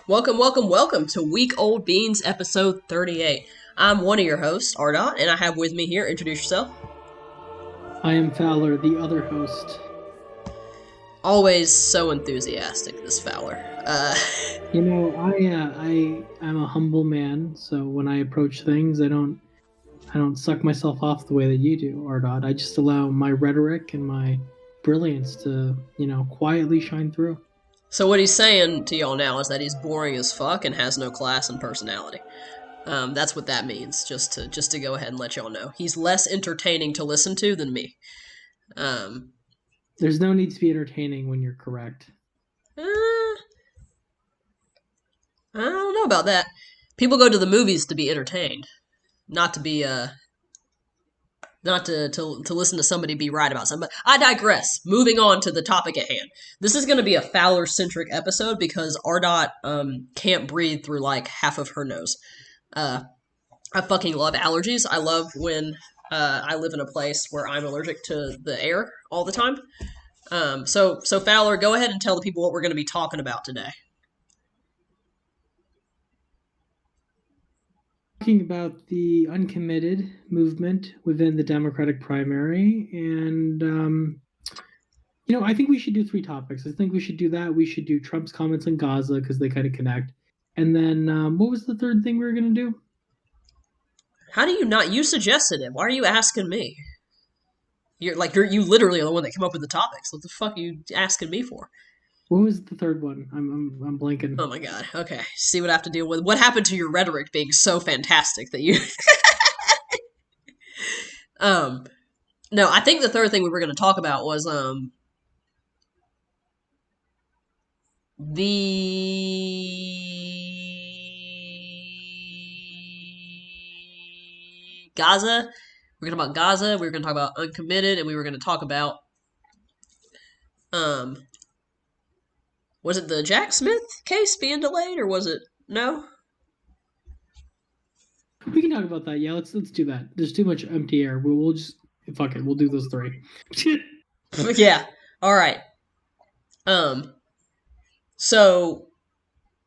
Welcome to Week Old Beans, episode 38. I'm one of your hosts, Ardot, and I have with me here, introduce yourself. I am Fowler, the other host. Always so enthusiastic, this Fowler. I'm a humble man, so when I approach things, I don't suck myself off the way that you do, Ardot. I just allow my rhetoric and my brilliance to, quietly shine through. So what he's saying to y'all now is that he's boring as fuck and has no class and personality. That's what that means, just to go ahead and let y'all know. He's less entertaining to listen to than me. There's no need to be entertaining when you're correct. I don't know about that. People go to the movies to be entertained, not to be not to listen to somebody be right about something. But I digress. Moving on to the topic at hand. This is going to be a Fowler-centric episode because Ardot can't breathe through like half of her nose. I fucking love allergies. I love when I live in a place where I'm allergic to the air all the time. So Fowler, go ahead and tell the people what we're going to be talking about today. Talking about the uncommitted movement within the Democratic primary, and I think we should do three topics. I think we should do that. We should do Trump's comments on Gaza because they kind of connect. And then what was the third thing we were going to do? How do you not? You suggested it. Why are you asking me? You literally are the one that came up with the topics. What the fuck are you asking me for? What was the third one? I'm blanking. Oh my god. Okay. See what I have to deal with. What happened to your rhetoric being so fantastic that you No, I think the third thing we were going to talk about was the Gaza. We're going to talk about Gaza, we were going to talk about uncommitted, and we were going to talk about was it the Jack Smith case being delayed, or was it no? We can talk about that. Yeah, let's do that. There's too much empty air. We'll just fuck it. We'll do those three. Yeah. All right. So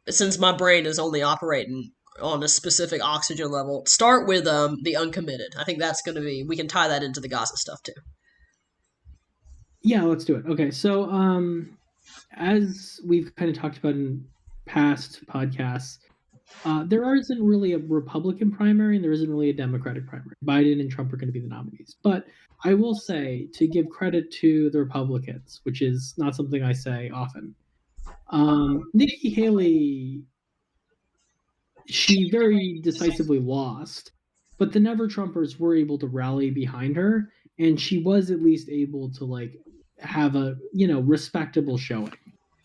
since my brain is only operating on a specific oxygen level, start with the uncommitted. I think that's going to be, we can tie that into the Gaza stuff too. Yeah, let's do it. Okay, so as we've kind of talked about in past podcasts, there isn't really a Republican primary and there isn't really a Democratic primary. Biden and Trump are going to be the nominees. But I will say, to give credit to the Republicans, which is not something I say often, Nikki Haley, she very decisively lost, but the Never Trumpers were able to rally behind her, and she was at least able to have a respectable showing,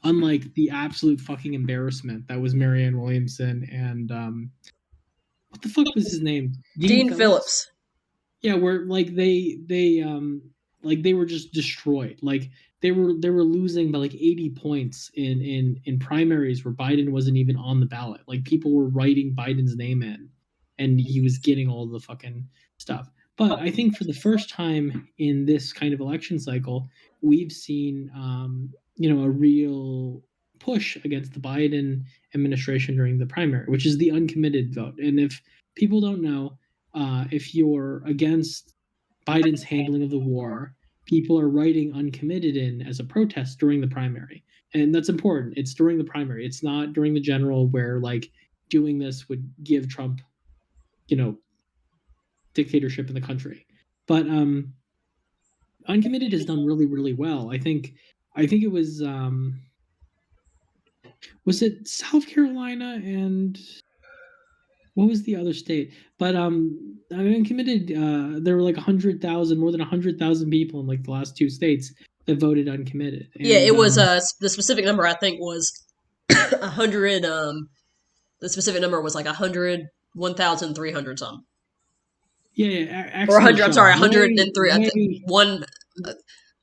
unlike the absolute fucking embarrassment that was Marianne Williamson and what the fuck was his name? Dean Phillips. Yeah, where they were just destroyed. Like they were losing by 80 points in primaries where Biden wasn't even on the ballot. Like people were writing Biden's name in, and he was getting all the fucking stuff. But I think for the first time in this kind of election cycle, we've seen a real push against the Biden administration during the primary, which is the uncommitted vote. And if people don't know, if you're against Biden's handling of the war, people are writing uncommitted in as a protest during the primary. And that's important. It's during the primary. It's not during the general where doing this would give Trump, dictatorship in the country. But uncommitted has done really, really well. I think it was it South Carolina and what was the other state? But uncommitted, there were more than 100,000 people in the last two states that voted uncommitted. And, yeah, it was the specific number I think was 100. The specific number was 1,300 something. Yeah, or 100. I'm sorry, 103.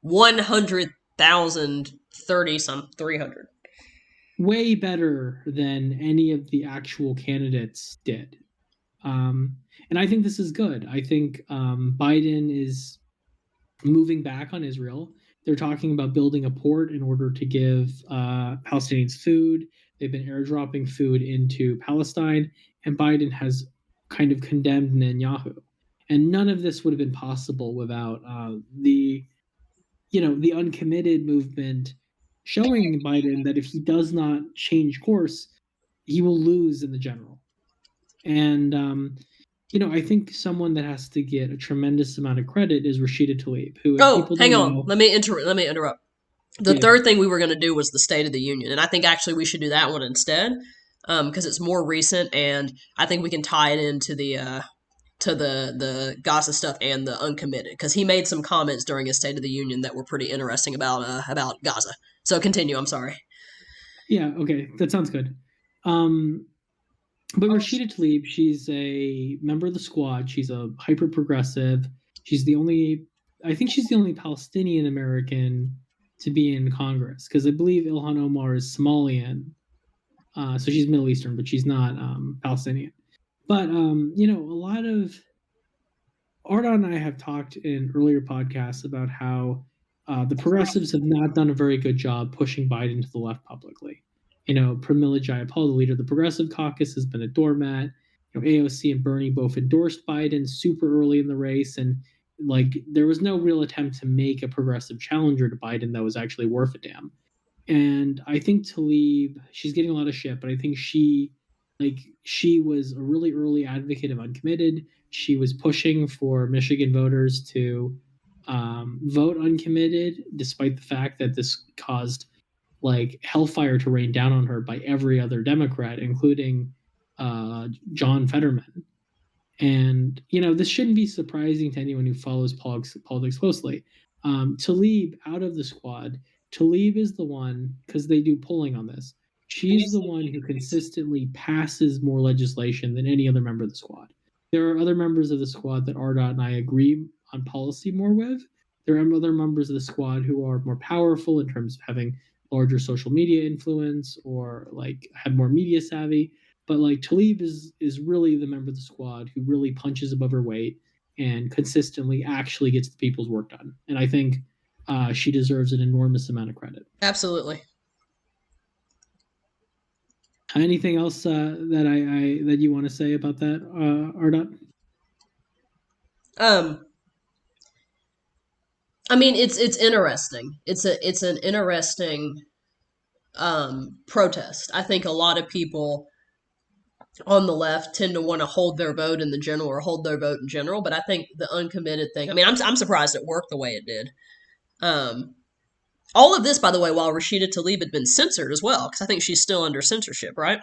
100,030 some 300. Way better than any of the actual candidates did. And I think this is good. I think Biden is moving back on Israel. They're talking about building a port in order to give Palestinians food. They've been airdropping food into Palestine, and Biden has kind of condemned Netanyahu. And none of this would have been possible without the uncommitted movement showing Biden that if he does not change course, he will lose in the general. And I think someone that has to get a tremendous amount of credit is Rashida Tlaib, who people hang don't on. know. Let me interrupt. The third thing we were going to do was the State of the Union, and I think actually we should do that one instead, because it's more recent, and I think we can tie it into the Gaza stuff and the uncommitted, because he made some comments during his State of the Union that were pretty interesting about Gaza. So continue. I'm sorry. Yeah. Okay, that sounds good. But Rashida Tlaib, she's a member of the Squad. She's a hyper progressive. I think she's the only Palestinian American to be in Congress, because I believe Ilhan Omar is Somalian. So she's Middle Eastern, but she's not Palestinian. But a lot of Arda and I have talked in earlier podcasts about how the progressives have not done a very good job pushing Biden to the left publicly. Pramila Jayapal, the leader of the Progressive Caucus, has been a doormat. AOC and Bernie both endorsed Biden super early in the race, and there was no real attempt to make a progressive challenger to Biden that was actually worth a damn. And I think Tlaib, she's getting a lot of shit, but I think she was a really early advocate of uncommitted. She was pushing for Michigan voters to vote uncommitted, despite the fact that this caused hellfire to rain down on her by every other Democrat, including John Fetterman. And this shouldn't be surprising to anyone who follows politics closely. Tlaib out of the Squad. Tlaib is the one, because they do polling on this. She's the one who consistently passes more legislation than any other member of the Squad. There are other members of the Squad that RDOT and I agree on policy more with. There are other members of the Squad who are more powerful in terms of having larger social media influence or have more media savvy. But Tlaib is really the member of the Squad who really punches above her weight and consistently actually gets the people's work done. And I think she deserves an enormous amount of credit. Absolutely. Anything else that you want to say about that, Ardot? I mean, it's interesting. It's an interesting protest. I think a lot of people on the left tend to want to hold their vote in the general or hold their vote in general, but I think the uncommitted thing. I mean, I'm surprised it worked the way it did. All of this, by the way, while Rashida Tlaib had been censored as well, because I think she's still under censorship, right?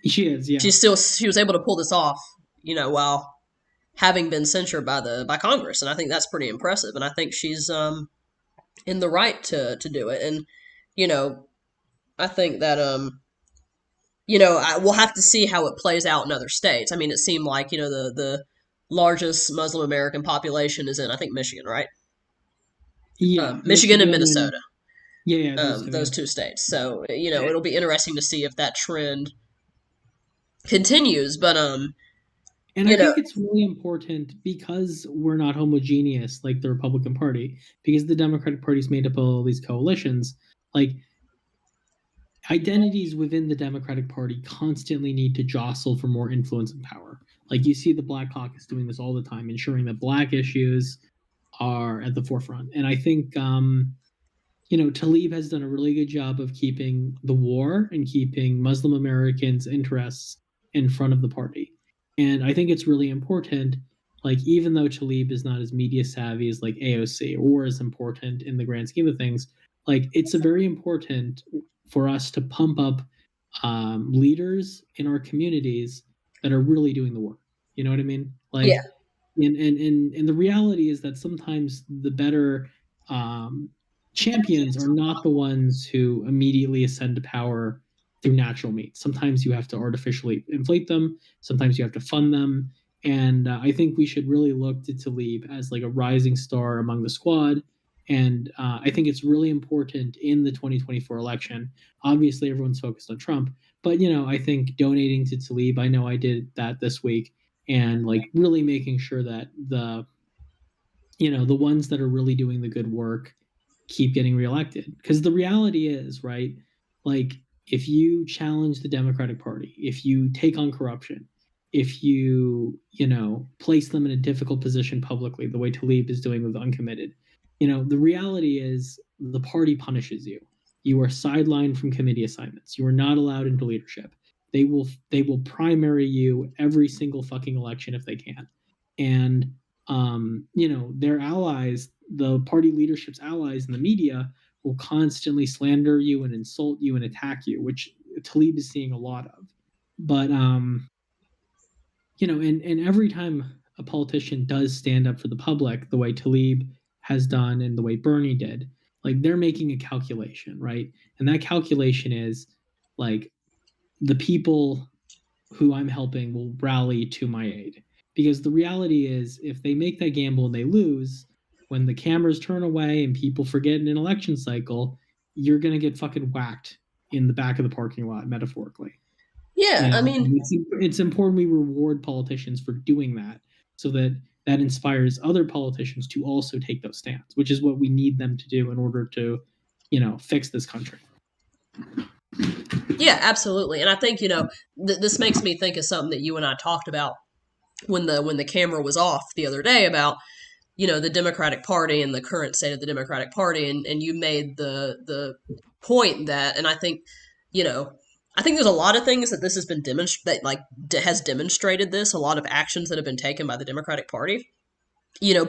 She is, yeah. She was able to pull this off, while having been censured by Congress, and I think that's pretty impressive. And I think she's in the right to do it. And I think that we'll have to see how it plays out in other states. I mean, it seemed like the largest Muslim American population is in, I think, Michigan, right? Yeah, Michigan and Minnesota. Yeah, those two states. So it'll be interesting to see if that trend continues. But and I think it's really important because we're not homogeneous like the Republican Party, because the Democratic Party's made up of all these coalitions. Identities within the Democratic Party constantly need to jostle for more influence and power. You see the Black Caucus doing this all the time, ensuring that Black issues are at the forefront. And I think, Tlaib has done a really good job of keeping the war and keeping Muslim Americans' interests in front of the party. And I think it's really important, even though Tlaib is not as media savvy as AOC or as important in the grand scheme of things, it's a very important for us to pump up leaders in our communities that are really doing the work. You know what I mean? Yeah. And the reality is that sometimes the better champions are not the ones who immediately ascend to power through natural means. Sometimes you have to artificially inflate them. Sometimes you have to fund them. And I think we should really look to Tlaib as a rising star among the Squad. And I think it's really important in the 2024 election. Obviously, everyone's focused on Trump. But, I think donating to Tlaib, I know I did that this week. And really making sure that the ones that are really doing the good work keep getting reelected. Because the reality is, right, if you challenge the Democratic Party, if you take on corruption, if you, place them in a difficult position publicly, the way Tlaib is doing with uncommitted, the reality is the party punishes you. You are sidelined from committee assignments. You are not allowed into leadership. They will primary you every single fucking election if they can. And their allies, the party leadership's allies in the media, will constantly slander you and insult you and attack you, which Tlaib is seeing a lot of. But and every time a politician does stand up for the public, the way Tlaib has done and the way Bernie did, like they're making a calculation, right? And that calculation is like the people who I'm helping will rally to my aid. Because the reality is, if they make that gamble and they lose, when the cameras turn away and people forget in an election cycle, you're going to get fucking whacked in the back of the parking lot, metaphorically. Yeah, I mean, it's important we reward politicians for doing that, so that inspires other politicians to also take those stands, which is what we need them to do in order to, fix this country. Yeah, absolutely. And I think, this makes me think of something that you and I talked about when the camera was off the other day about, the Democratic Party and the current state of the Democratic Party. And you made the point that, and I think, I think there's a lot of things that this has been has demonstrated this, a lot of actions that have been taken by the Democratic Party,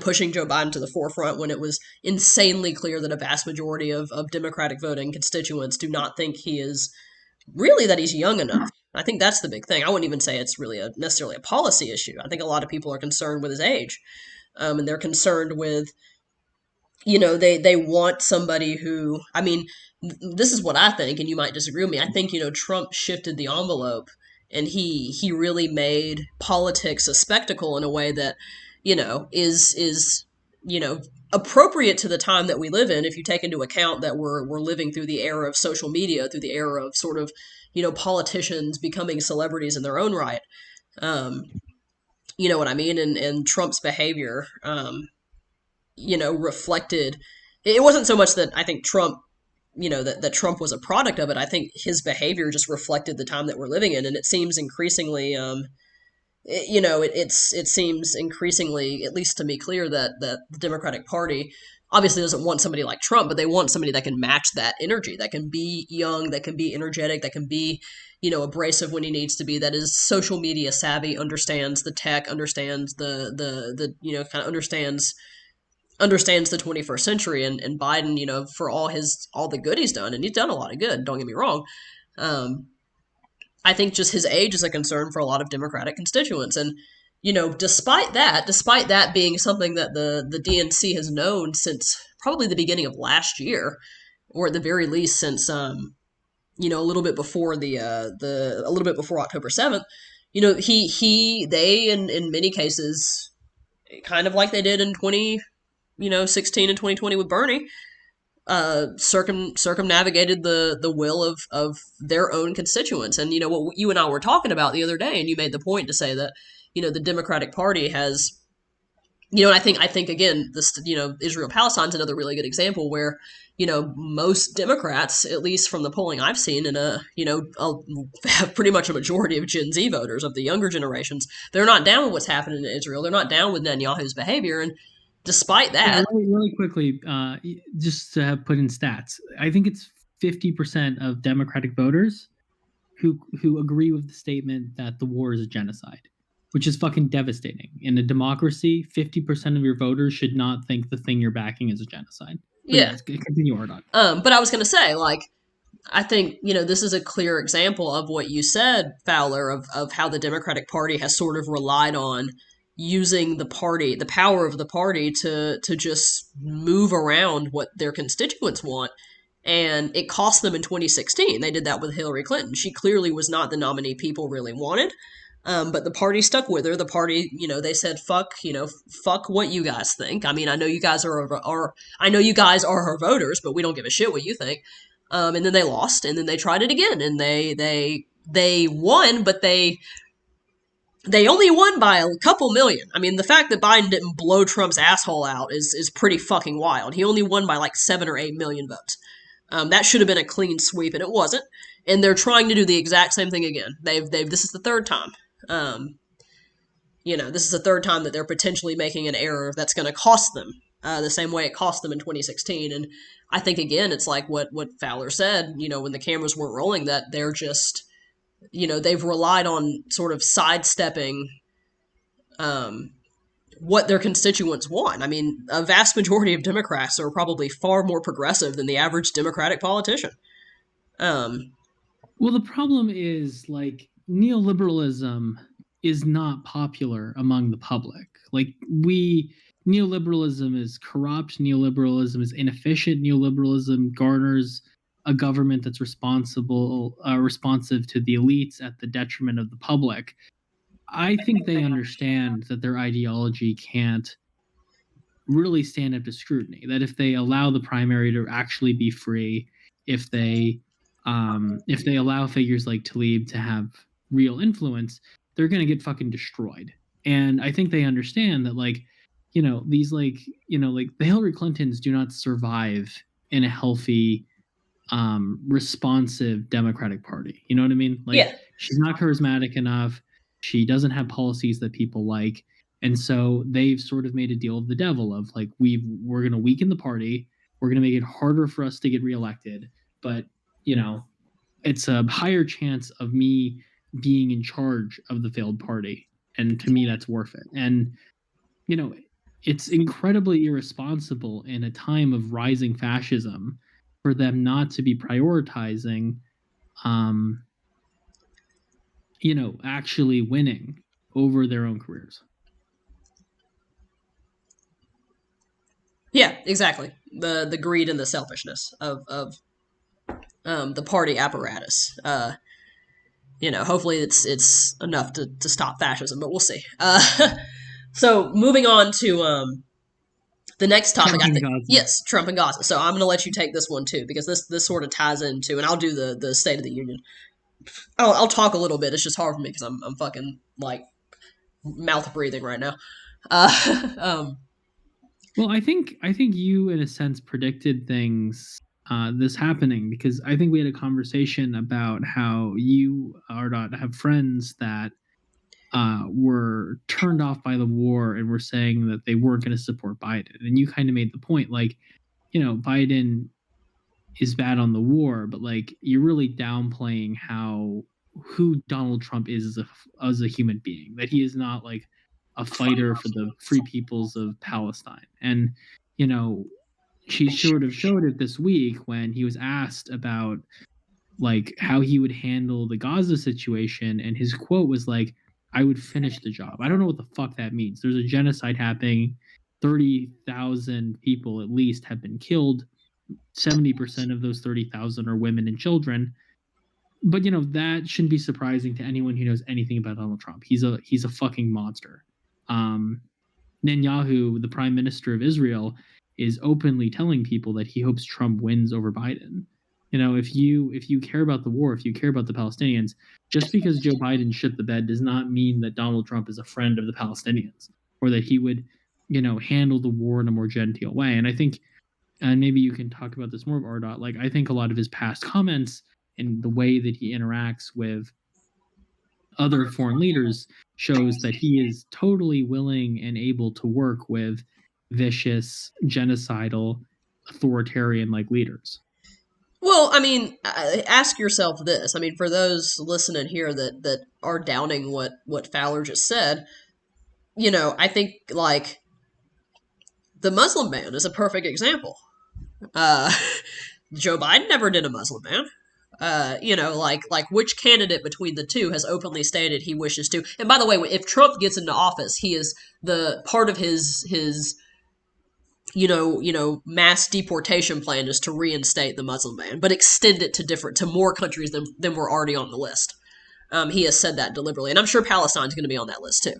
pushing Joe Biden to the forefront when it was insanely clear that a vast majority of Democratic voting constituents do not think he is really that he's young enough. I think that's the big thing. I wouldn't even say it's really necessarily a policy issue. I think a lot of people are concerned with his age. And they're concerned with, they want somebody who, I mean, this is what I think, and you might disagree with me. I think, Trump shifted the envelope, and he really made politics a spectacle in a way that, is appropriate to the time that we live in, if you take into account that we're living through the era of social media, through the era of sort of, politicians becoming celebrities in their own right. You know what I mean? And Trump's behavior, reflected, it wasn't so much that I think Trump, that Trump was a product of it. I think his behavior just reflected the time that we're living in. And it seems increasingly, it seems increasingly, at least to me, clear that the Democratic Party obviously doesn't want somebody like Trump, but they want somebody that can match that energy, that can be young, that can be energetic, that can be, abrasive when he needs to be, that is social media savvy, understands the tech, understands the kind of understands the 21st century. And Biden, for all the good he's done, and he's done a lot of good, don't get me wrong. I think just his age is a concern for a lot of Democratic constituents. And, despite that being something that the DNC has known since probably the beginning of last year, or at the very least since, a little bit before a little bit before October 7th, they in many cases, kind of like they did in 2016 and 2020 with Bernie, circumnavigated the will of their own constituents. And what you and I were talking about the other day, and you made the point to say that the Democratic Party has, and I think again, this Israel Palestine's another really good example where most Democrats, at least from the polling I've seen, and have pretty much a majority of Gen Z voters, of the younger generations, they're not down with what's happening in Israel. They're not down with Netanyahu's behavior. And despite that, really quickly, just to have put in stats, I think it's 50% of Democratic voters who agree with the statement that the war is a genocide, which is fucking devastating. In a democracy, 50% of your voters should not think the thing you're backing is a genocide. But yeah, continue, Ardon. But I was going to say, I think, this is a clear example of what you said, Fowler, of how the Democratic Party has sort of relied on using the power of the party to just move around what their constituents want. And it cost them in 2016. They did that with Hillary Clinton. She clearly was not the nominee people really wanted. But the party stuck with her. The party, they said, fuck what you guys think. I mean, I know you guys are her voters, but we don't give a shit what you think. And then they lost, and then they tried it again, and they won, but they only won by a couple million. I mean, the fact that Biden didn't blow Trump's asshole out is pretty fucking wild. He only won by 7 or 8 million votes. That should have been a clean sweep, and it wasn't. And they're trying to do the exact same thing again. This is the third time. This is the third time that they're potentially making an error that's going to cost them the same way it cost them in 2016. And I think, again, it's like what Fowler said, when the cameras weren't rolling, that they're just, they've relied on sort of sidestepping what their constituents want. I mean, a vast majority of Democrats are probably far more progressive than the average Democratic politician. Well, the problem is, like, neoliberalism is not popular among the public. Like, neoliberalism is corrupt, neoliberalism is inefficient, neoliberalism garners a government that's responsive to the elites at the detriment of the public. I think they understand that their ideology can't really stand up to scrutiny, that if they allow the primary to actually be free, if they allow figures like Tlaib to have real influence, they're going to get fucking destroyed. And I think they understand that, like, the Hillary Clintons do not survive in a healthy, responsive Democratic Party. You know what I mean? Like, yeah. She's not charismatic enough. She doesn't have policies that people like. And so they've sort of made a deal of the devil of, like, we're going to weaken the party. We're going to make it harder for us to get reelected. But, it's a higher chance of me being in charge of the failed party. And to me, that's worth it. And, it's incredibly irresponsible in a time of rising fascism for them not to be prioritizing, actually winning over their own careers. Yeah, exactly. The greed and the selfishness of the party apparatus. Hopefully it's enough to stop fascism, but we'll see. So moving on to the next topic, I think. Yes, Trump and Gaza. So I'm going to let you take this one too, because this sort of ties into, and I'll do the State of the Union. I'll talk a little bit. It's just hard for me because I'm fucking, like, mouth breathing right now. Well, I think you, in a sense, predicted things this happening, because I think we had a conversation about how you are not have friends that were turned off by the war and were saying that they weren't going to support Biden. And you kind of made the point, like, Biden is bad on the war, but, like, you're really downplaying who Donald Trump is as a human being, that he is not, like, a fighter for the free peoples of Palestine. And, she sort of showed it this week when he was asked about, like, how he would handle the Gaza situation. And his quote was like, "I would finish the job." I don't know what the fuck that means. There's a genocide happening. 30,000 people at least have been killed. 70% of those 30,000 are women and children. But, that shouldn't be surprising to anyone who knows anything about Donald Trump. He's a fucking monster. Netanyahu, the prime minister of Israel, is openly telling people that he hopes Trump wins over Biden. If you care about the war, if you care about the Palestinians, just because Joe Biden shit the bed does not mean that Donald Trump is a friend of the Palestinians, or that he would, handle the war in a more genteel way. And I think, and maybe you can talk about this more, Ardot, like, I think a lot of his past comments and the way that he interacts with other foreign leaders shows that he is totally willing and able to work with vicious, genocidal, authoritarian-like leaders. Well, I mean, ask yourself this. I mean, for those listening here that are doubting what Fowler just said, I think, like, the Muslim ban is a perfect example. Joe Biden never did a Muslim ban. Like which candidate between the two has openly stated he wishes to? And by the way, if Trump gets into office, he is the part of his mass deportation plan is to reinstate the Muslim ban, but extend it to more countries than were already on the list. He has said that deliberately, and I'm sure Palestine's going to be on that list too.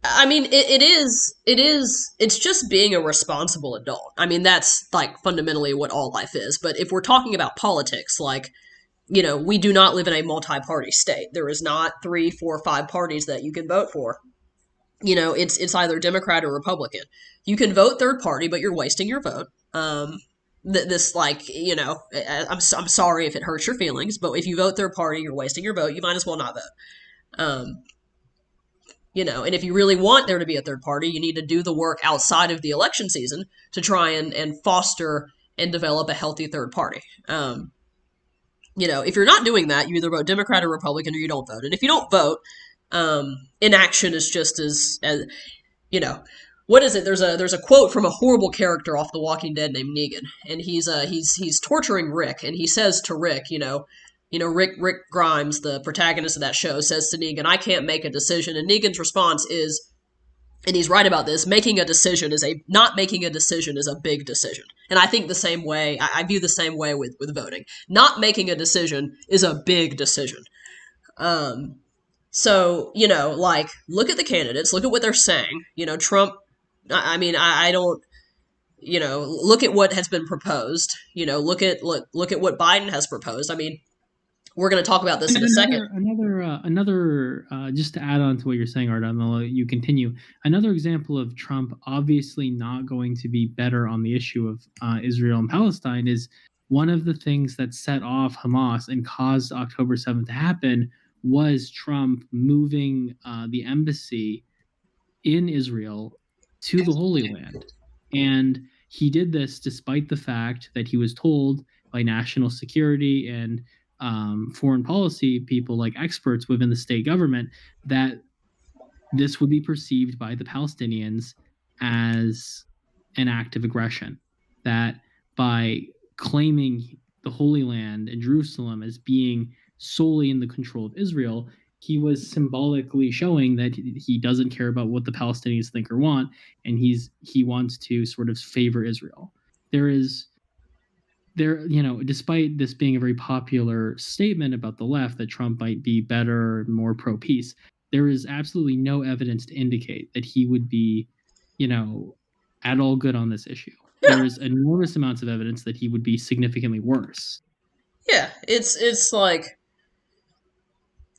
I mean, it's just being a responsible adult. I mean, that's, like, fundamentally what all life is. But if we're talking about politics, like, we do not live in a multi-party state. There is not 3, 4, 5 parties that you can vote for. it's either Democrat or Republican. You can vote third party, but you're wasting your vote. This like I'm sorry if it hurts your feelings, but if you vote third party, you're wasting your vote. You might as well not vote. Um, and if you really want there to be a third party, you need to do the work outside of the election season to try and foster and develop a healthy third party. If you're not doing that, you either vote Democrat or Republican or you don't vote. And if you don't vote, inaction is just as what is it? There's a quote from a horrible character off The Walking Dead named Negan, and he's torturing Rick, and he says to Rick, Rick Grimes, the protagonist of that show, says to Negan, "I can't make a decision," and Negan's response is, and he's right about this, not making a decision is a big decision. And I think the same way, I view the same way with voting. Not making a decision is a big decision. So, look at the candidates, look at what they're saying. Trump, I don't, look at what has been proposed. Look at what Biden has proposed. We're going to talk about this in a second. Another just to add on to what you're saying, Art, I'll let you continue. Another example of Trump obviously not going to be better on the issue of Israel and Palestine is one of the things that set off Hamas and caused October 7th to happen was Trump moving the embassy in Israel to the Holy Land. And he did this despite the fact that he was told by national security and foreign policy people, like experts within the state government, that this would be perceived by the Palestinians as an act of aggression, that by claiming the Holy Land and Jerusalem as being solely in the control of Israel, he was symbolically showing that he doesn't care about what the Palestinians think or want, and he wants to sort of favor Israel. Despite this being a very popular statement about the left that Trump might be better, more pro-peace, there is absolutely no evidence to indicate that he would be, at all good on this issue. Yeah. There's enormous amounts of evidence that he would be significantly worse. Yeah, it's like,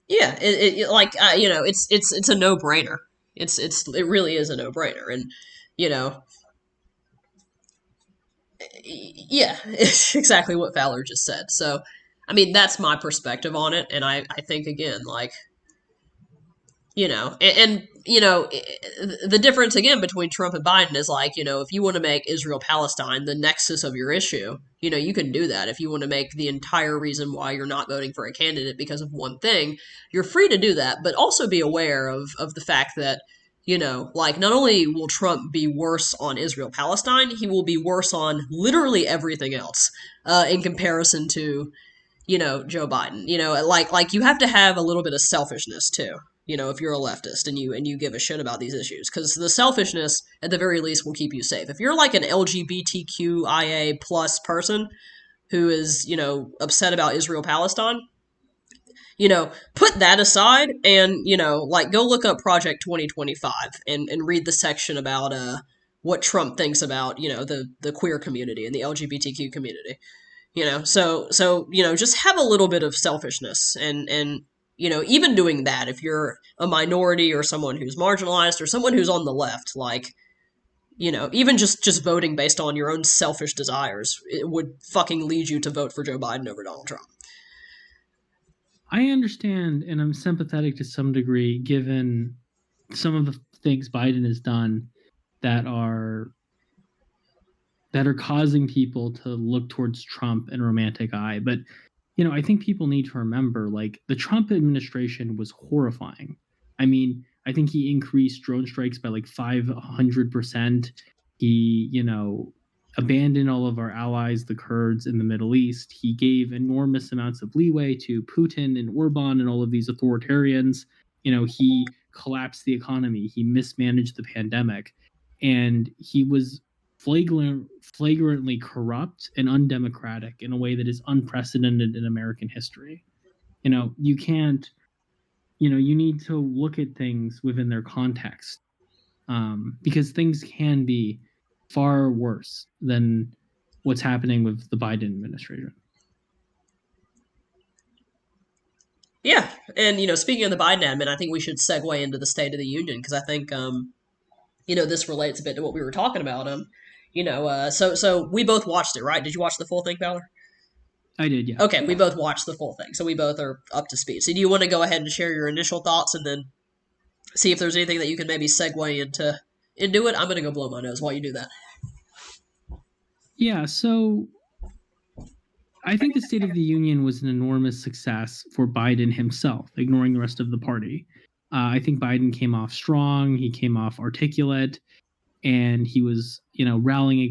yeah, it's a no-brainer. It really is a no-brainer, and yeah, it's exactly what Fowler just said. So, that's my perspective on it, and I think, again, the difference, again, between Trump and Biden is, if you want to make Israel-Palestine the nexus of your issue, you can do that. If you want to make the entire reason why you're not voting for a candidate because of one thing, you're free to do that, but also be aware of the fact that not only will Trump be worse on Israel-Palestine, he will be worse on literally everything else in comparison to, Joe Biden. You have to have a little bit of selfishness, too, if you're a leftist and you give a shit about these issues. Because the selfishness, at the very least, will keep you safe. If you're like an LGBTQIA plus person who is, upset about Israel-Palestine, put that aside and, go look up Project 2025 and read the section about what Trump thinks about, the queer community and the LGBTQ community. So just have a little bit of selfishness and even doing that, if you're a minority or someone who's marginalized or someone who's on the left, even just voting based on your own selfish desires, it would fucking lead you to vote for Joe Biden over Donald Trump. I understand, and I'm sympathetic to some degree, given some of the things Biden has done that are causing people to look towards Trump in a romantic eye. But, I think people need to remember, the Trump administration was horrifying. I think he increased drone strikes by 500%. He, abandoned all of our allies, the Kurds in the Middle East. He gave enormous amounts of leeway to Putin and Orban and all of these authoritarians. He collapsed the economy. He mismanaged the pandemic. And he was flagrantly corrupt and undemocratic in a way that is unprecedented in American history. You can't, you need to look at things within their context, because things can be far worse than what's happening with the Biden administration. Yeah, and speaking of the Biden admin, I think we should segue into the State of the Union because I think this relates a bit to what we were talking about. So we both watched it, right? Did you watch the full thing, Fowler? I did, yeah. Okay, we both watched the full thing, so we both are up to speed. So do you want to go ahead and share your initial thoughts, and then see if there's anything that you can maybe segue into it? I'm gonna go blow my nose while you do that. Yeah, so I think the State of the Union was an enormous success for Biden himself, ignoring the rest of the party. I think Biden came off strong. He came off articulate, and he was, railing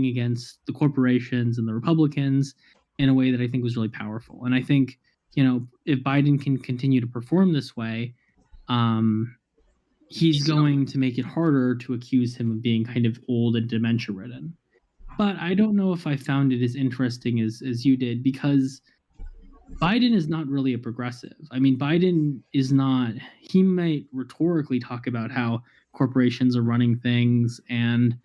against the corporations and the Republicans in a way that I think was really powerful. And I think, if Biden can continue to perform this way, he's going to make it harder to accuse him of being kind of old and dementia ridden. But I don't know if I found it as interesting as you did, because Biden is not really a progressive. I mean, Biden is not, he might rhetorically talk about how corporations are running things and,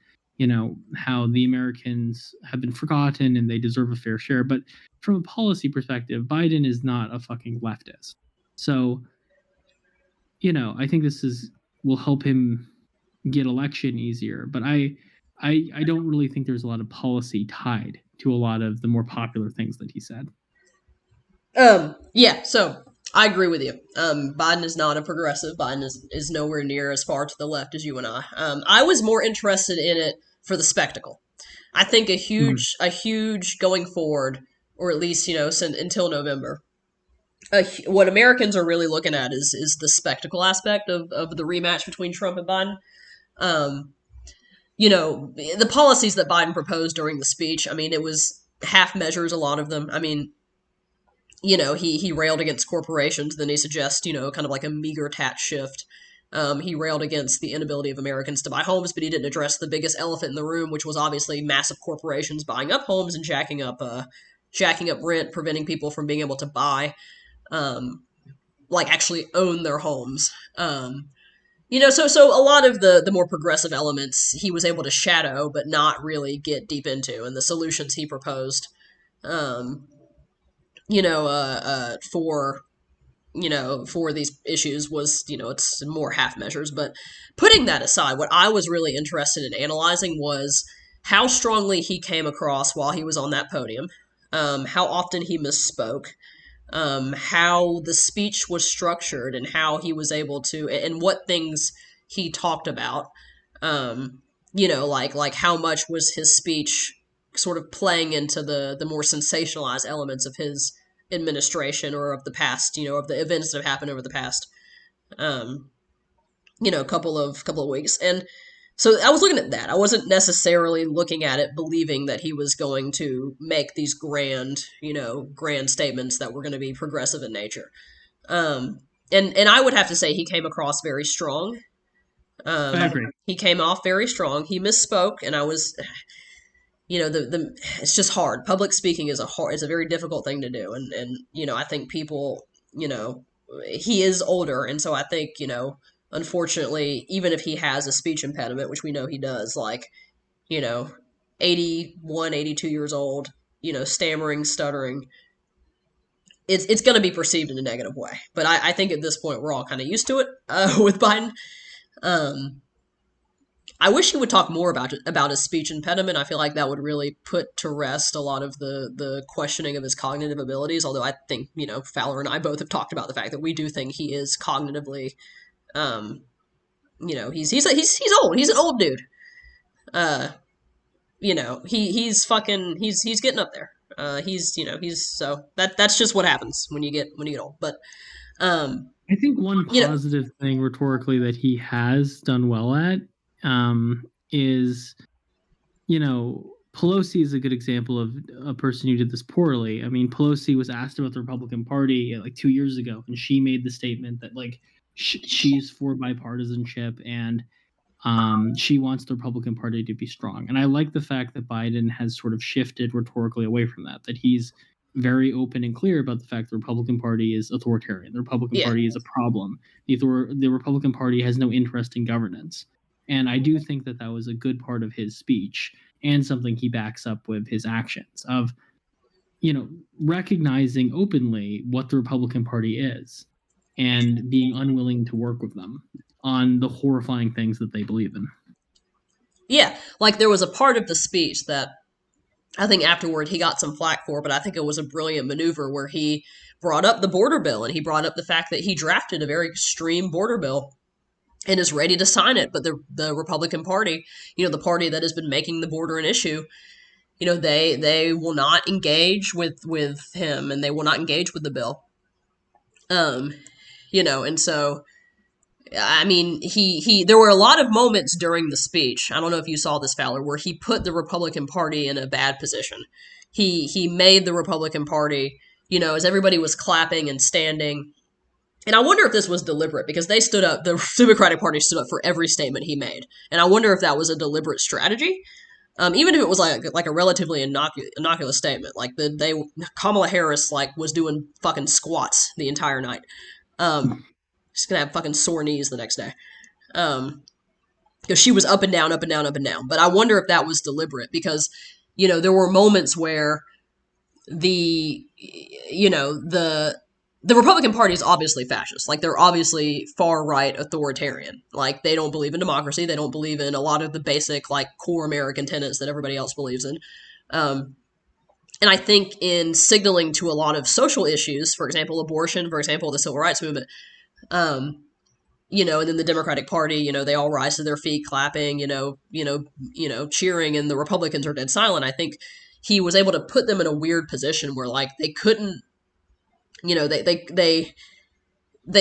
how the Americans have been forgotten and they deserve a fair share. But from a policy perspective, Biden is not a fucking leftist. So, I think will help him get election easier. But I don't really think there's a lot of policy tied to a lot of the more popular things that he said. Yeah, so I agree with you. Biden is not a progressive. Biden is nowhere near as far to the left as you and I. I was more interested in it for the spectacle. I think a huge going forward, or at least, until November, what Americans are really looking at is the spectacle aspect of the rematch between Trump and Biden. The policies that Biden proposed during the speech, I mean, it was half measures, a lot of them. I mean, he railed against corporations, then he suggests, kind of like a meager tax shift. He railed against the inability of Americans to buy homes, but he didn't address the biggest elephant in the room, which was obviously massive corporations buying up homes and jacking up rent, preventing people from being able to buy, actually own their homes. So a lot of the more progressive elements he was able to shadow, but not really get deep into, and the solutions he proposed, for these issues was, it's more half measures. But putting that aside, what I was really interested in analyzing was how strongly he came across while he was on that podium, how often he misspoke, how the speech was structured, and how he was able to, and what things he talked about. Like how much was his speech sort of playing into the more sensationalized elements of his administration or of the past, of the events that have happened over the past, couple of weeks. And so I was looking at that. I wasn't necessarily looking at it believing that he was going to make these grand statements that were going to be progressive in nature. And I would have to say he came across very strong. I agree. He came off very strong. He misspoke, and I was, it's just hard. Public speaking is a very difficult thing to do, and I think people, he is older, and so I think unfortunately, even if he has a speech impediment, which we know he does, 81, 82 years old, stammering, stuttering, it's going to be perceived in a negative way. But I think at this point we're all kind of used to it with Biden. I wish he would talk more about his speech impediment. I feel like that would really put to rest a lot of the questioning of his cognitive abilities. Although I think Fowler and I both have talked about the fact that we do think he is cognitively, he's old. He's an old dude. He's getting up there. That's just what happens when you get old. But I think one positive thing rhetorically that he has done well at is, Pelosi is a good example of a person who did this poorly. I mean, Pelosi was asked about the Republican Party 2 years ago, and she made the statement that she's for bipartisanship and she wants the Republican Party to be strong. And I like the fact that Biden has sort of shifted rhetorically away from that he's very open and clear about the fact the Republican Party is authoritarian. The Republican Party is a problem. The Republican Party has no interest in governance. And I do think that was a good part of his speech and something he backs up with his actions of, recognizing openly what the Republican Party is and being unwilling to work with them on the horrifying things that they believe in. Yeah, like there was a part of the speech that I think afterward he got some flack for, but I think it was a brilliant maneuver where he brought up the border bill and he brought up the fact that he drafted a very extreme border bill and is ready to sign it. But the Republican Party, the party that has been making the border an issue, they will not engage with him and they will not engage with the bill. And so I mean, there were a lot of moments during the speech. I don't know if you saw this, Fowler, where he put the Republican Party in a bad position. He made the Republican Party, as everybody was clapping and standing. And I wonder if this was deliberate because they stood up, the Democratic Party stood up for every statement he made. And I wonder if that was a deliberate strategy. Even if it was like a relatively innocuous statement, like Kamala Harris was doing fucking squats the entire night. She's gonna have fucking sore knees the next day. Because she was up and down, up and down, up and down. But I wonder if that was deliberate because, there were moments where the Republican Party is obviously fascist. Like, they're obviously far-right authoritarian. Like, they don't believe in democracy. They don't believe in a lot of the basic, core American tenets that everybody else believes in. And I think in signaling to a lot of social issues, for example, abortion, for example, the civil rights movement, and then the Democratic Party, they all rise to their feet, clapping, cheering, and the Republicans are dead silent. I think he was able to put them in a weird position where, they couldn't, they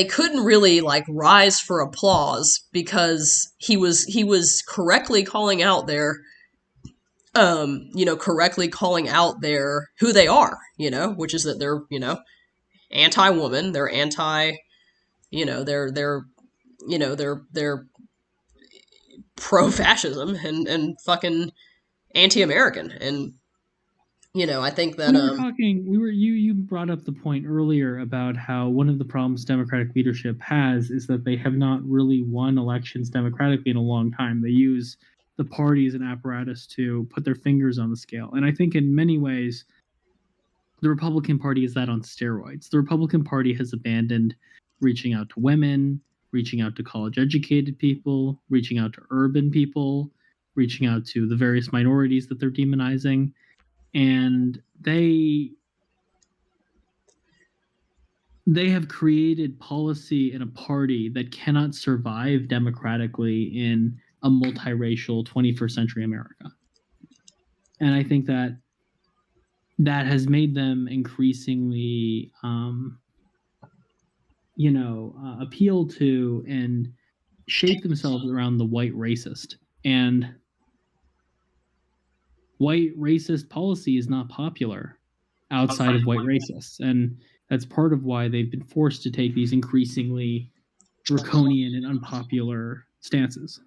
couldn't really, rise for applause because he was correctly calling out their, correctly calling out who they are, which is that they're, anti-woman, they're anti, they're pro-fascism and fucking anti-American. And, I think that, you brought up the point earlier about how one of the problems Democratic leadership has is that they have not really won elections democratically in a long time. They use the parties and apparatus to put their fingers on the scale. And I think in many ways, the Republican Party is that on steroids. The Republican Party has abandoned reaching out to women, reaching out to college-educated people, reaching out to urban people, reaching out to the various minorities that they're demonizing. And they have created policy in a party that cannot survive democratically in a multiracial 21st century America. And I think that has made them increasingly, appeal to and shape themselves around the white racist. And white racist policy is not popular outside of white racists. And that's part of why they've been forced to take these increasingly draconian and unpopular stances.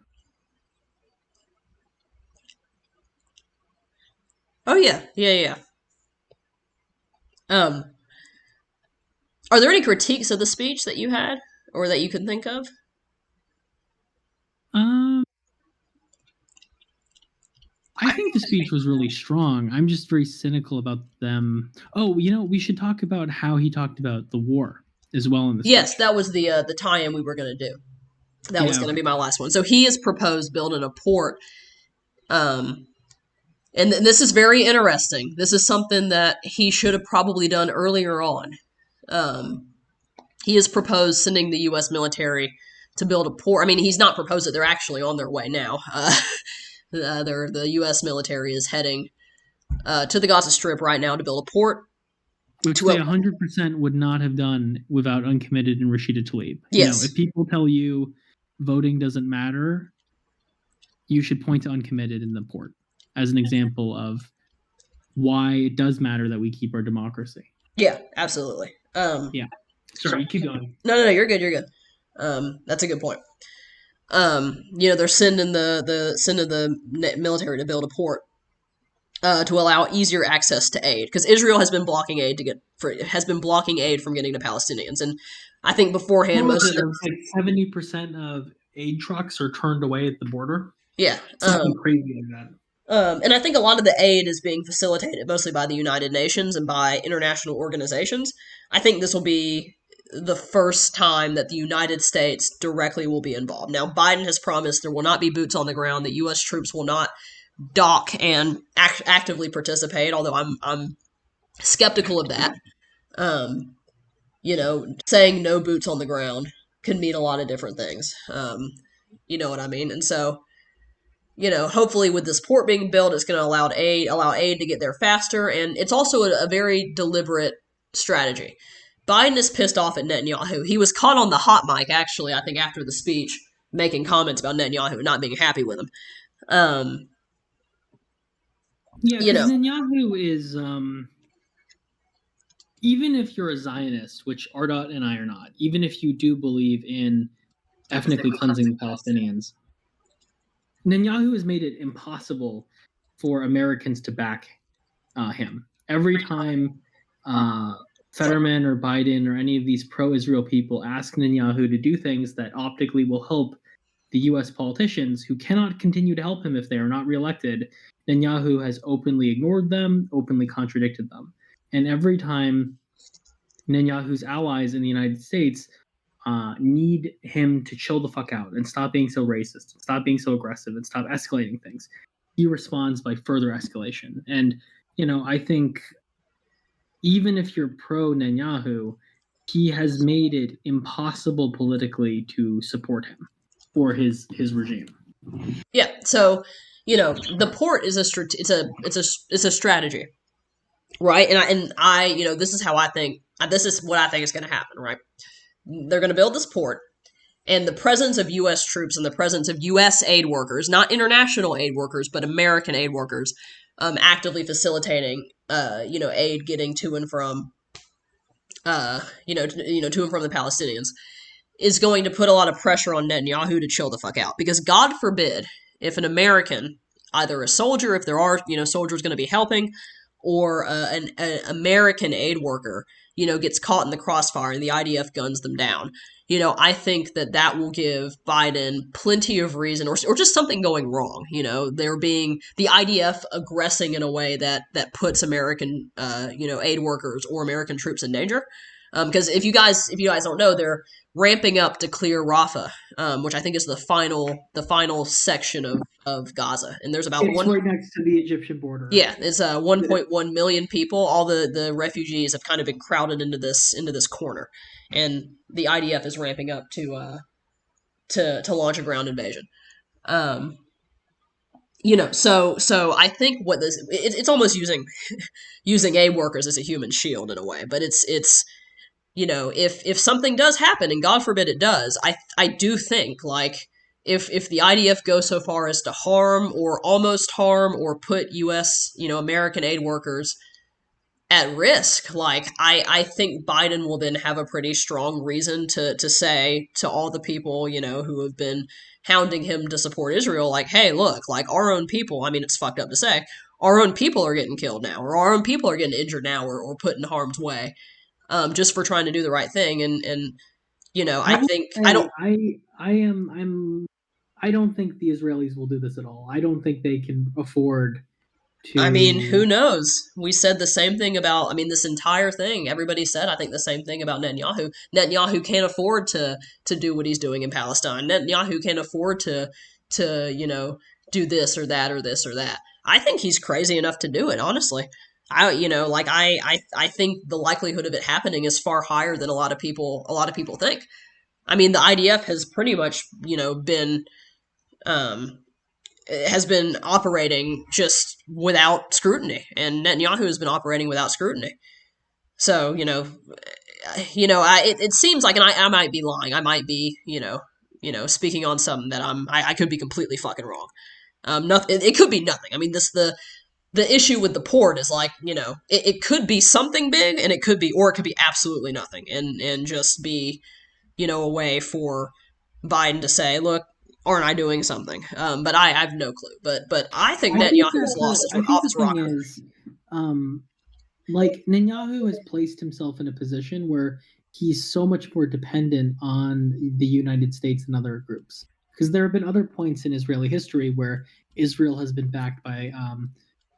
Oh, yeah. Yeah. Are there any critiques of the speech that you had or that you can think of? I think the speech was really strong. I'm just very cynical about them. Oh, we should talk about how he talked about the war as well in the speech. Yes, that was the tie-in we were going to do. That was going to be my last one. So he has proposed building a port. And this is very interesting. This is something that he should have probably done earlier on. He has proposed sending the U.S. military to build a port. I mean, he's not proposed it. They're actually on their way now. The U.S. military is heading to the Gaza Strip right now to build a port. Which they 100% would not have done without Uncommitted and Rashida Tlaib. Yes. If people tell you voting doesn't matter, you should point to Uncommitted in the port as an example of why it does matter that we keep our democracy. Yeah, absolutely. Yeah. Sorry, keep going. No, you're good. You're good. That's a good point. They're sending the military to build a port to allow easier access to aid because Israel has been blocking aid from getting to Palestinians, and I think beforehand most of 70% of aid trucks are turned away at the border. Yeah, something crazy like that. And I think a lot of the aid is being facilitated mostly by the United Nations and by international organizations. I think this will be the first time that the United States directly will be involved. Now, Biden has promised there will not be boots on the ground, that U.S. troops will not dock and actively participate, although I'm skeptical of that. Um, saying no boots on the ground can mean a lot of different things. You know what I mean? And so, hopefully with this port being built, it's going to allow aid to get there faster, and it's also a very deliberate strategy. Biden is pissed off at Netanyahu. He was caught on the hot mic, actually, I think after the speech, making comments about Netanyahu not being happy with him. Yeah, because Netanyahu is, even if you're a Zionist, which Ardot and I are not, even if you do believe in ethnically cleansing the Palestinians, Netanyahu has made it impossible for Americans to back him. Every time Fetterman or Biden or any of these pro-Israel people ask Netanyahu to do things that optically will help the U.S. politicians who cannot continue to help him if they are not reelected, Netanyahu has openly ignored them, openly contradicted them. And every time Netanyahu's allies in the United States need him to chill the fuck out and stop being so racist, and stop being so aggressive, and stop escalating things, he responds by further escalation. And, I think even if you're pro Netanyahu, he has made it impossible politically to support him or his regime. Yeah. So, the port is a strategy, right? And I this is how I think. This is what I think is going to happen, right? They're going to build this port, and the presence of U.S. troops and the presence of U.S. aid workers, not international aid workers, but American aid workers, actively facilitating, aid getting to and from, to and from the Palestinians, is going to put a lot of pressure on Netanyahu to chill the fuck out. Because God forbid if an American, either a soldier, if there are, soldiers going to be helping, or an American aid worker, gets caught in the crossfire and the IDF guns them down. I think that will give Biden plenty of reason, or just something going wrong. There being the IDF aggressing in a way that puts American, aid workers or American troops in danger. Because if you guys don't know, they're ramping up to clear Rafah, which I think is the final section of Gaza, and there's about right next to the Egyptian border. Yeah, it's 1.1 million people. All the refugees have kind of been crowded into this corner, and the IDF is ramping up to launch a ground invasion. So I think what it's almost using aid workers as a human shield in a way, but it's if something does happen, and God forbid it does, I do think, like, if the IDF goes so far as to harm or almost harm or put U.S., American aid workers at risk, like, I think Biden will then have a pretty strong reason to say to all the people, who have been hounding him to support Israel, like, hey, look, like, our own people, I mean, it's fucked up to say, our own people are getting killed now, or our own people are getting injured now, or put in harm's way. Just for trying to do the right thing, and I don't think the Israelis will do this at all. I don't think they can afford to. I mean, who knows? We said the same thing about. I mean, this entire thing. Everybody said, I think, the same thing about Netanyahu. Netanyahu can't afford to do what he's doing in Palestine. Netanyahu can't afford to do this or that or this or that. I think he's crazy enough to do it. Honestly. I think the likelihood of it happening is far higher than a lot of people think. I mean, the IDF has pretty much, has been operating just without scrutiny, and Netanyahu has been operating without scrutiny. So, it seems like, and I might be lying. I might be, speaking on something that I could be completely fucking wrong. Nothing. It could be nothing. I mean, the issue with the port is, like, it could be something big, and it could be absolutely nothing, and just be, a way for Biden to say, look, aren't I doing something? But I have no clue. But I think Netanyahu's lost his rocker. Like, Netanyahu has placed himself in a position where he's so much more dependent on the United States and other groups. Because there have been other points in Israeli history where Israel has been backed by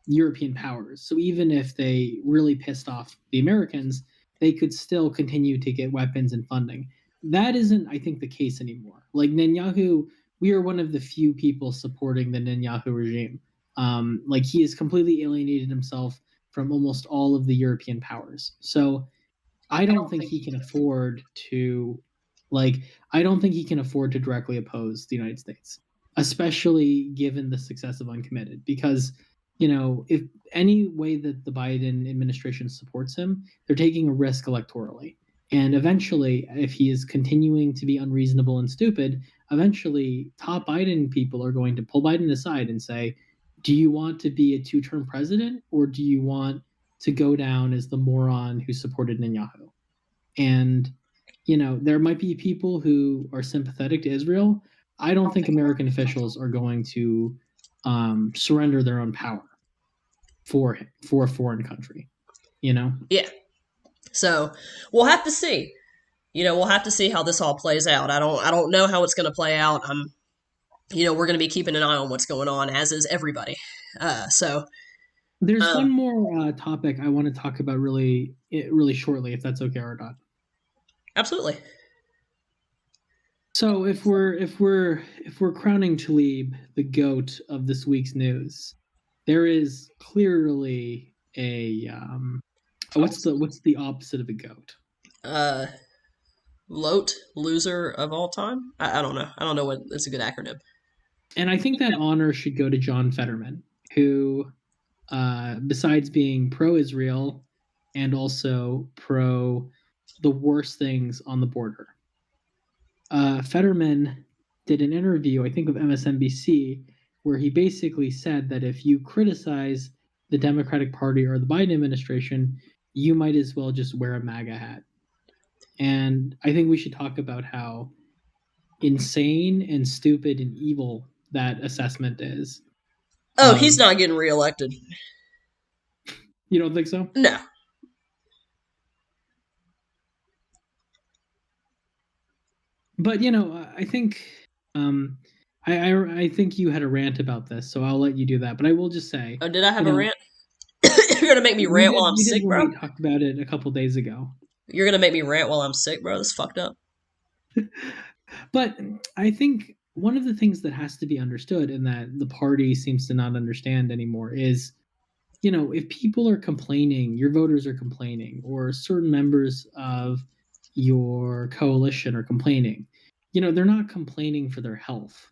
European powers. So even if they really pissed off the Americans, they could still continue to get weapons and funding. That isn't, I think, the case anymore. Like Netanyahu, we are one of the few people supporting the Netanyahu regime. Like he has completely alienated himself from almost all of the European powers. So I don't think he can afford to, I don't think he can afford to directly oppose the United States, especially given the success of Uncommitted. Because, if any way that the Biden administration supports him, they're taking a risk electorally. And eventually, if he is continuing to be unreasonable and stupid, eventually top Biden people are going to pull Biden aside and say, do you want to be a two-term president, or do you want to go down as the moron who supported Netanyahu? And, there might be people who are sympathetic to Israel. I don't think American officials are going to surrender their own power for a foreign country, Yeah. So we'll have to see. We'll have to see how this all plays out. I don't know how it's going to play out. We're going to be keeping an eye on what's going on, as is everybody. So there's one more topic I want to talk about really, really shortly, if that's okay or not. Absolutely. So if we're crowning Tlaib the goat of this week's news, there is clearly a what's the opposite of a goat? Loat, loser of all time. I don't know. I don't know what. It's a good acronym. And I think that honor should go to John Fetterman, who, besides being pro-Israel and also pro the worst things on the border, Fetterman did an interview, I think, with MSNBC, where he basically said that if you criticize the Democratic Party or the Biden administration, you might as well just wear a MAGA hat. And I think we should talk about how insane and stupid and evil that assessment is. Oh, he's not getting reelected. You don't think so? No. But I think I think you had a rant about this, so I'll let you do that. But I will just say, oh, did I have a rant? You're gonna make me rant while I'm sick, bro. We talked about it a couple days ago. You're gonna make me rant while I'm sick, bro. That's fucked up. But I think one of the things that has to be understood, and that the party seems to not understand anymore, is, if people are complaining, your voters are complaining, or certain members of your coalition are complaining, they're not complaining for their health.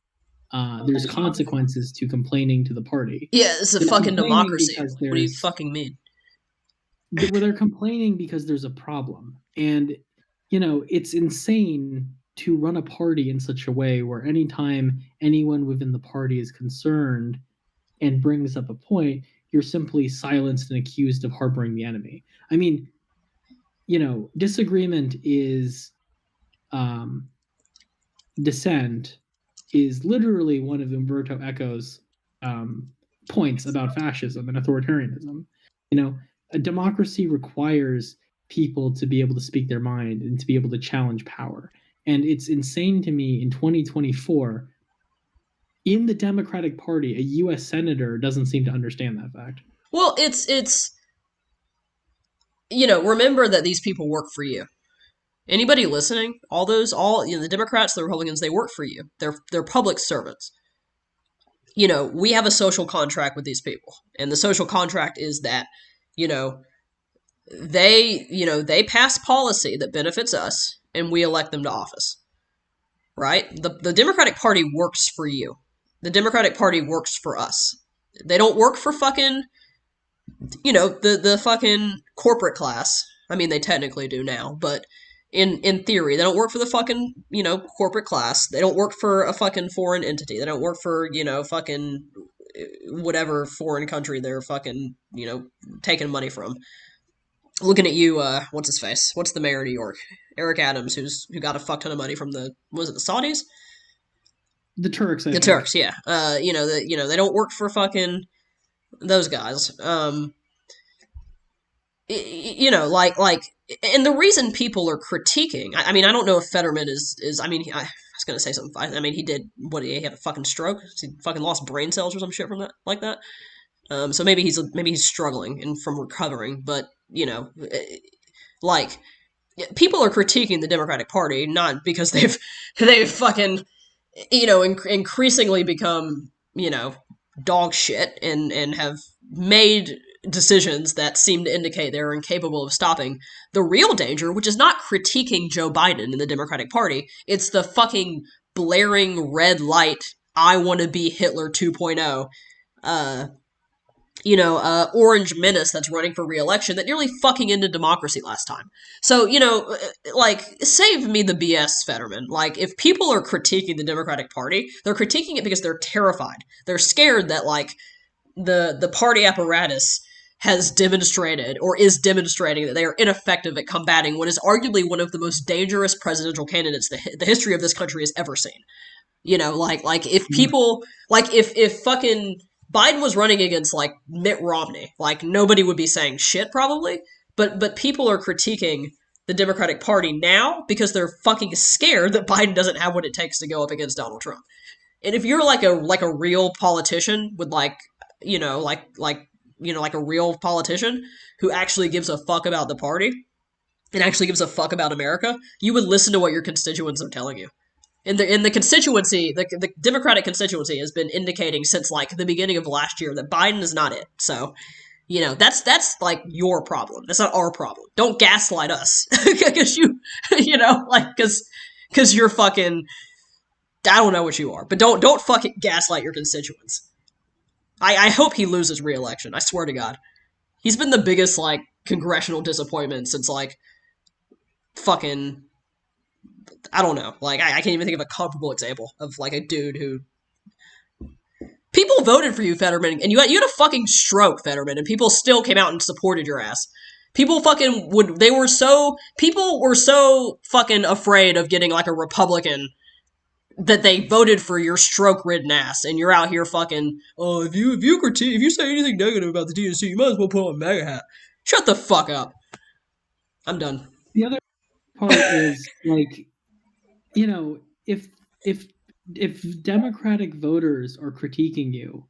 There's consequences to complaining to the party. Yeah, it's a fucking democracy. What do you fucking mean? They're complaining because there's a problem. And, it's insane to run a party in such a way where anytime anyone within the party is concerned and brings up a point, you're simply silenced and accused of harboring the enemy. I mean, disagreement is dissent is literally one of Umberto Eco's points about fascism and authoritarianism. A democracy requires people to be able to speak their mind and to be able to challenge power. And it's insane to me in 2024, in the Democratic Party, a U.S. senator doesn't seem to understand that fact. Well, it's remember that these people work for you. Anybody listening, the Democrats, the Republicans, they work for you. They're public servants. We have a social contract with these people, and the social contract is that, they pass policy that benefits us, and we elect them to office. Right? The Democratic Party works for you. The Democratic Party works for us. They don't work for fucking, the fucking corporate class. I mean, they technically do now, but in theory, they don't work for the fucking, corporate class. They don't work for a fucking foreign entity. They don't work for, fucking whatever foreign country they're fucking, taking money from. Looking at you, what's his face? What's the mayor of New York? Eric Adams, who got a fuck ton of money from was it the Saudis? The Turks, I think. Turks, yeah. They don't work for fucking those guys. And the reason people are critiquing, I mean, I don't know if Fetterman is I mean, it's was gonna say something. I mean, he did what? He had a fucking stroke. He fucking lost brain cells or some shit from that, like that. So maybe he's struggling and from recovering. But like people are critiquing the Democratic Party not because they've fucking increasingly become dog shit and have made decisions that seem to indicate they're incapable of stopping the real danger, which is not critiquing Joe Biden and the Democratic Party. It's the fucking blaring red light, I want to be Hitler 2.0, orange menace that's running for re-election that nearly fucking ended democracy last time. So, save me the BS, Fetterman. Like, if people are critiquing the Democratic Party, they're critiquing it because they're terrified. They're scared that, the party apparatus has demonstrated or is demonstrating that they are ineffective at combating what is arguably one of the most dangerous presidential candidates the history of this country has ever seen. If people, if fucking Biden was running against, Mitt Romney, nobody would be saying shit, probably, but people are critiquing the Democratic Party now because they're fucking scared that Biden doesn't have what it takes to go up against Donald Trump. And if you're a real politician with a real politician who actually gives a fuck about the party and actually gives a fuck about America, you would listen to what your constituents are telling you. In the constituency, the Democratic constituency has been indicating since the beginning of last year that Biden is not it. So, that's your problem. That's not our problem. Don't gaslight us because because you're fucking, I don't know what you are, but don't fucking gaslight your constituents. I hope he loses re-election. I swear to God, he's been the biggest congressional disappointment since fucking. I don't know. I can't even think of a comparable example of a dude who. People voted for you, Fetterman, and you had a fucking stroke, Fetterman, and people still came out and supported your ass. People were so fucking afraid of getting a Republican that they voted for your stroke-ridden ass, and you're out here fucking, if you say anything negative about the DNC, you might as well put on a MAGA hat. Shut the fuck up. I'm done. The other part is if Democratic voters are critiquing you,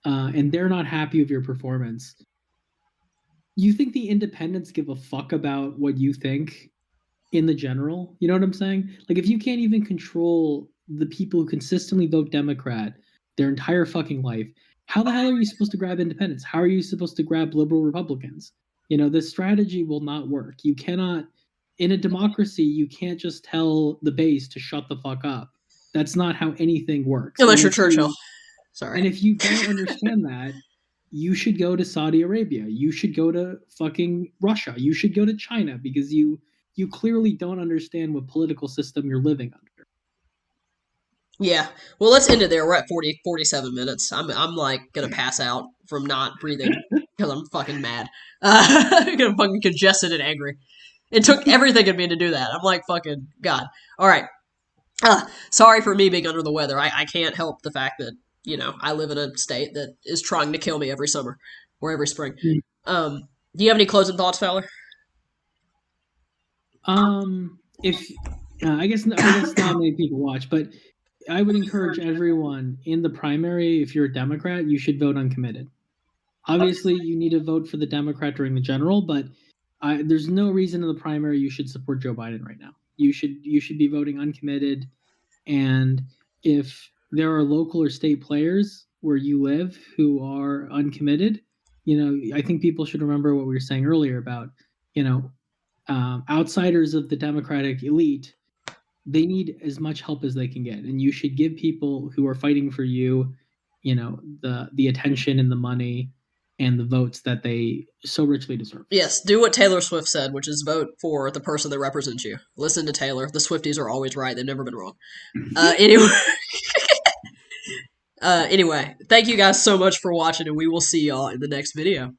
and they're not happy with your performance, you think the independents give a fuck about what you think in the general? You know what I'm saying? If you can't even control the people who consistently vote Democrat their entire fucking life, how the hell are you supposed to grab independents? How are you supposed to grab liberal Republicans? This strategy will not work. You cannot, in a democracy, you can't just tell the base to shut the fuck up. That's not how anything works. Unless you're Churchill. Sorry. And if you don't understand that, you should go to Saudi Arabia. You should go to fucking Russia. You should go to China because you clearly don't understand what political system you're living under. Yeah. Well, let's end it there. We're at 47 minutes. I'm gonna pass out from not breathing because I'm fucking mad. I'm gonna fucking congested and angry. It took everything in me to do that. I'm fucking God. All right. Sorry for me being under the weather. I can't help the fact that, I live in a state that is trying to kill me every summer or every spring. Do you have any closing thoughts, Fowler? I guess not many people watch, but I would encourage everyone in the primary, if you're a Democrat, you should vote uncommitted. Obviously, you need to vote for the Democrat during the general, but there's no reason in the primary you should support Joe Biden right now. You should be voting uncommitted, and if there are local or state players where you live who are uncommitted, I think people should remember what we were saying earlier about, outsiders of the Democratic elite. They need as much help as they can get, and you should give people who are fighting for you, the attention and the money and the votes that they so richly deserve. Yes, do what Taylor Swift said, which is vote for the person that represents you. Listen to Taylor. The Swifties are always right. They've never been wrong. Anyway, thank you guys so much for watching, and we will see y'all in the next video.